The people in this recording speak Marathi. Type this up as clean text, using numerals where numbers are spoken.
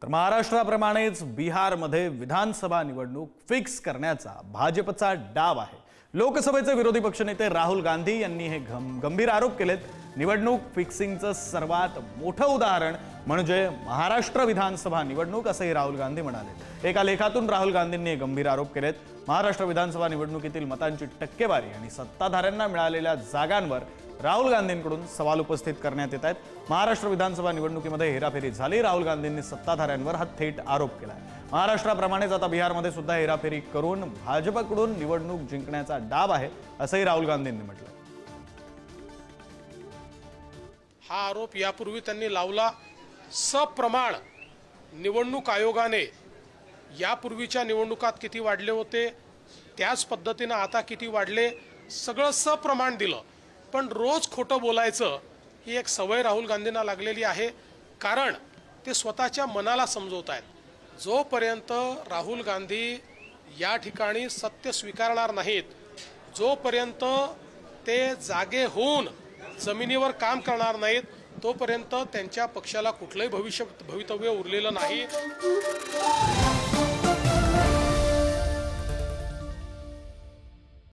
तर महाराष्ट्राप्रमाणेच बिहारमध्ये विधानसभा निवडणूक फिक्स करण्याचा भाजपचा डाव आहे। लोकसभेचे विरोधी पक्षनेते राहुल गांधी यांनी हे गंभीर आरोप केलेत। निवडणूक फिक्सिंगचं सर्वात मोठं उदाहरण म्हणजे महाराष्ट्र विधानसभा निवडणूक असंही राहुल गांधी म्हणाले। एका लेखातून राहुल गांधींनी हे गंभीर आरोप केलेत। महाराष्ट्र विधानसभा निवडणुकीतील मतांची टक्केवारी आणि सत्ताधाऱ्यांना मिळालेल्या जागांवर राहुल गांधींकडून सवाल उपस्थित करण्यात येत आहेत। महाराष्ट्र विधानसभा निवडणुकीमध्ये हेराफेरी झाली। राहुल गांधींनी सत्ताधाऱ्यांवर हा थेट आरोप केला। महाराष्ट्राप्रमाणेच आता बिहारमध्ये सुद्धा हेराफेरी करून भाजपकडून निवडणूक जिंकण्याचा डाव आहे असंही राहुल गांधींनी म्हटलं। हा आरोप यापूर्वी त्यांनी लावला। सप्रमाण निवडणूक आयोगाने यापूर्वीच्या निवडणुकात किती वाढले होते त्याच पद्धतीने आता किती वाढले सगळं सप्रमाण दिलं। पण रोज खोटं बोलायचं ही एक सवय राहुल गांधींना लागलेली आहे, कारण ते स्वतःच्या मनाला समजवत आहेत। जोपर्यंत राहुल गांधी या ठिकाणी सत्य स्वीकारणार नाहीत, जोपर्यंत ते जागे होऊन जमिनीवर काम करणार नाहीत, तोपर्यंत त्यांच्या पक्षाला कुठलंही भवितव्य उरलेलं नाही।